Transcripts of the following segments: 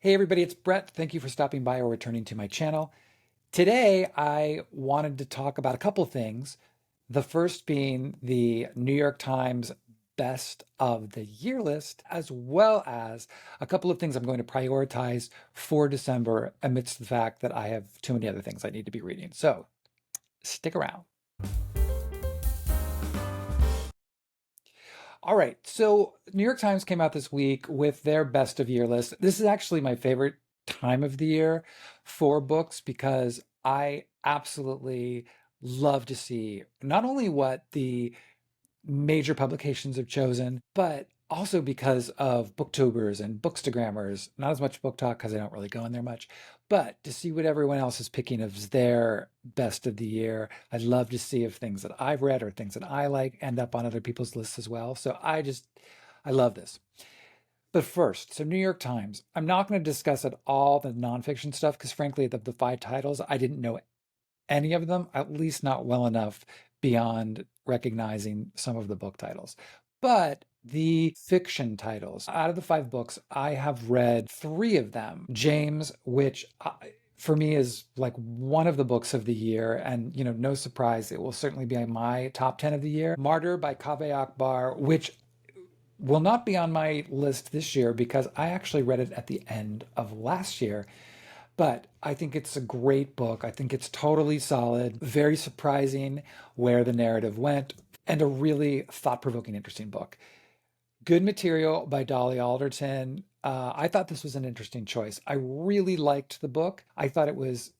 Hey everybody, it's Brett. Thank you for stopping by or returning to my channel. Today I wanted to talk about a couple things. The first being the New York Times Best of the Year list, as well as a couple of things I'm going to prioritize for December amidst the fact that I have too many other things I need to be reading. So stick around. All right, so New York Times came out this week with their best of year list. This is actually my favorite time of the year for books because I absolutely love to see not only what the major publications have chosen, but also because of booktubers and bookstagrammers. Not as much book talk because I don't really go in there much, but to see what everyone else is picking as their best of the year. I'd love to see if things that I've read or things that I like end up on other people's lists as well. So I love this. But first, so New York Times. I'm not going to discuss at all the nonfiction stuff because frankly, the five titles, I didn't know any of them, at least not well enough beyond recognizing some of the book titles. But the fiction titles, out of the five books, I have read three of them. James, which for me is like one of the books of the year, and no surprise, it will certainly be in my top 10 of the year. Martyr by Kaveh Akbar, which will not be on my list this year because I actually read it at the end of last year. But I think it's a great book. I think it's totally solid, very surprising where the narrative went, and a really thought-provoking, interesting book. Good Material by Dolly Alderton. I thought this was an interesting choice. I really liked the book. I thought it was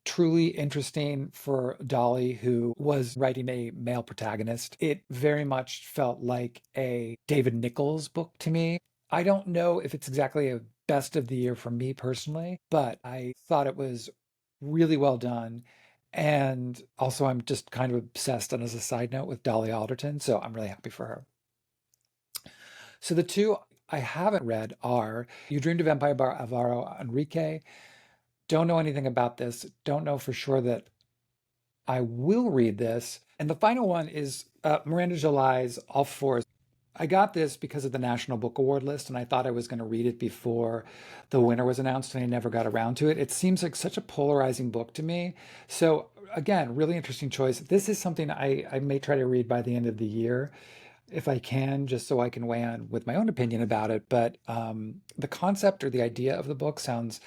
truly interesting for Dolly, who was writing a male protagonist. It very much felt like a David Nichols book to me. I don't know if it's exactly a best of the year for me personally, but I thought it was really well done. And also, I'm just kind of obsessed, and as a side note, with Dolly Alderton, so I'm really happy for her. So the two I haven't read are You Dreamed of Empire by Alvaro Enrique. Don't know anything about this. Don't know for sure that I will read this. And the final one is Miranda July's All Fours. I got this because of the National Book Award list, and I thought I was going to read it before the winner was announced, and I never got around to it. It seems like such a polarizing book to me. So, again, really interesting choice. This is something I may try to read by the end of the year if I can, just so I can weigh in with my own opinion about it. But the concept or the idea of the book sounds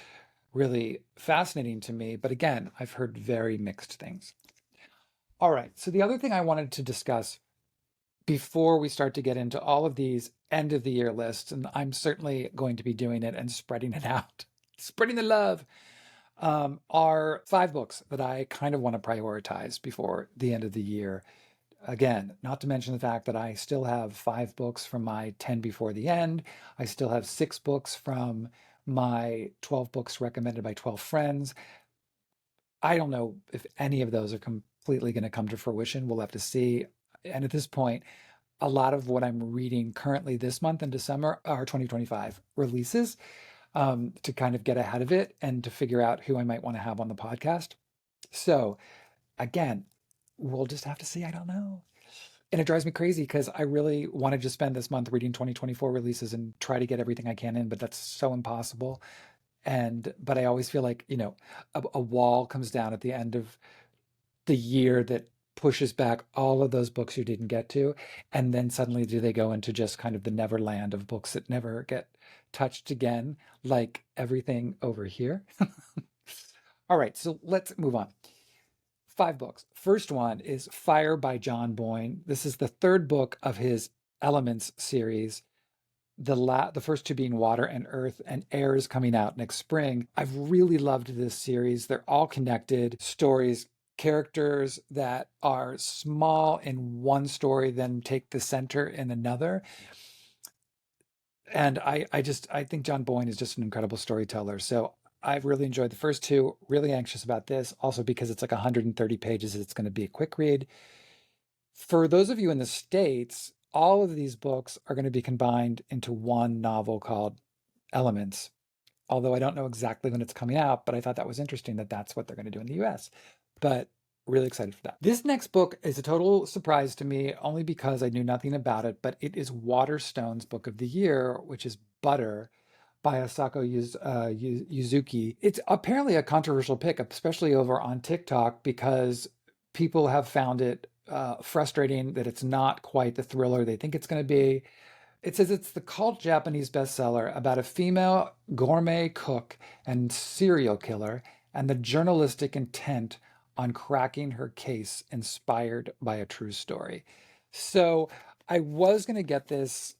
really fascinating to me. But again, I've heard very mixed things. All right. So the other thing I wanted to discuss before we start to get into all of these end of the year lists, and I'm certainly going to be doing it and spreading it out, spreading the love, are five books that I kind of want to prioritize before the end of the year. Again, not to mention the fact that I still have five books from my 10 before the end. I still have six books from my 12 books recommended by 12 friends. I don't know if any of those are completely going to come to fruition. We'll have to see. And at this point, a lot of what I'm reading currently this month in December are 2025 releases, to kind of get ahead of it and to figure out who I might want to have on the podcast. So again, we'll just have to see. I don't know. And it drives me crazy because I really wanted to spend this month reading 2024 releases and try to get everything I can in, but that's so impossible. But I always feel like, a wall comes down at the end of the year that pushes back all of those books you didn't get to. And then suddenly do they go into just kind of the neverland of books that never get touched again, like everything over here. All right, so let's move on. Five books. First one is Fire by John Boyne. This is the third book of his Elements series. The first two being Water and Earth, and Air is coming out next spring. I've really loved this series. They're all connected stories, characters that are small in one story, then take the center in another. And I think John Boyne is just an incredible storyteller. So I've really enjoyed the first two, really anxious about this, also because it's like 130 pages. It's going to be a quick read. For those of you in the States, all of these books are going to be combined into one novel called Elements. Although I don't know exactly when it's coming out, but I thought that was interesting that that's what they're going to do in the US. But really excited for that. This next book is a total surprise to me, only because I knew nothing about it, but it is Waterstone's book of the year, which is Butter by Asako Yuzuki. It's apparently a controversial pick, especially over on TikTok, because people have found it frustrating that it's not quite the thriller they think it's going to be. It says it's the cult Japanese bestseller about a female gourmet cook and serial killer and the journalistic intent on cracking her case inspired by a true story. So I was going to get this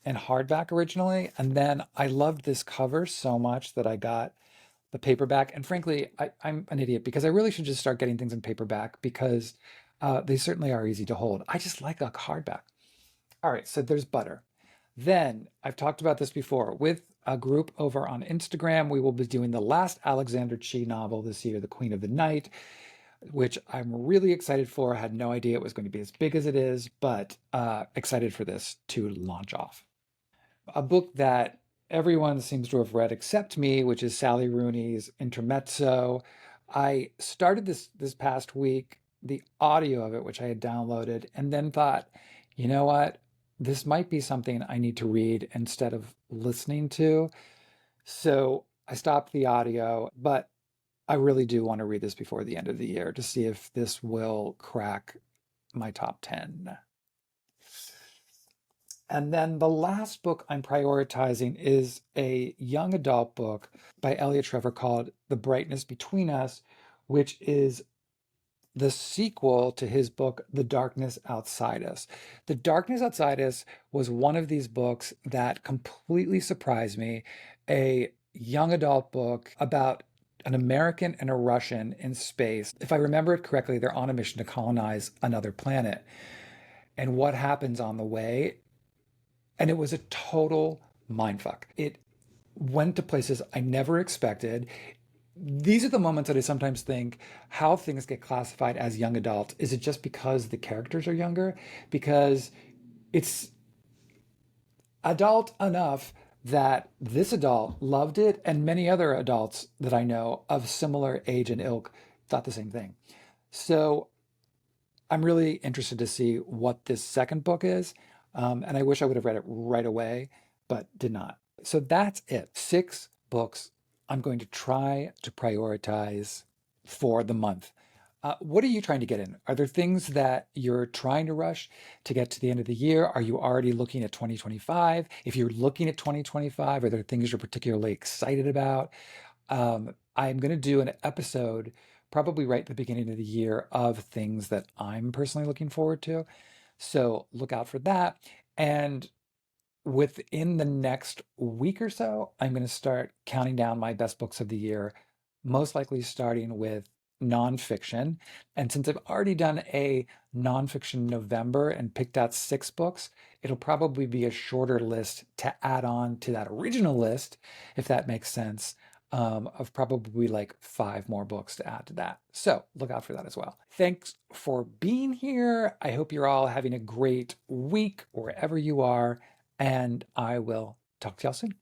in hardback originally, and then I loved this cover so much that I got the paperback. And frankly, I'm an idiot because I really should just start getting things in paperback because they certainly are easy to hold. I just like a hardback. All right, so there's butter. Then I've talked about this before with a group over on Instagram. We will be doing the last Alexander Chee novel this year, The Queen of the Night, which I'm really excited for. I had no idea it was going to be as big as it is, but excited for this to launch off. A book that everyone seems to have read except me, which is Sally Rooney's Intermezzo. I started this past week, the audio of it, which I had downloaded, and then thought, you know what? This might be something I need to read instead of listening to. So I stopped the audio, but I really do want to read this before the end of the year to see if this will crack my top 10. And then the last book I'm prioritizing is a young adult book by Elliot Trevor called The Brightness Between Us, which is the sequel to his book, The Darkness Outside Us. The Darkness Outside Us was one of these books that completely surprised me. A young adult book about an American and a Russian in space. If I remember it correctly, they're on a mission to colonize another planet. And what happens on the way, and it was a total mindfuck. It went to places I never expected. These are the moments that I sometimes think how things get classified as young adult. Is it just because the characters are younger? Because it's adult enough that this adult loved it, and many other adults that I know of similar age and ilk thought the same thing. So I'm really interested to see what this second book is. And I wish I would have read it right away, but did not. So that's it. 6 books I'm going to try to prioritize for the month. What are you trying to get in? Are there things that you're trying to rush to get to the end of the year? Are you already looking at 2025? If you're looking at 2025, are there things you're particularly excited about? I'm going to do an episode probably right at the beginning of the year of things that I'm personally looking forward to. So look out for that. And within the next week or so, I'm going to start counting down my best books of the year, most likely starting with nonfiction. And since I've already done a nonfiction November and picked out 6 books, it'll probably be a shorter list to add on to that original list, if that makes sense, of probably like 5 more books to add to that. So look out for that as well. Thanks for being here. I hope you're all having a great week wherever you are, and I will talk to y'all soon.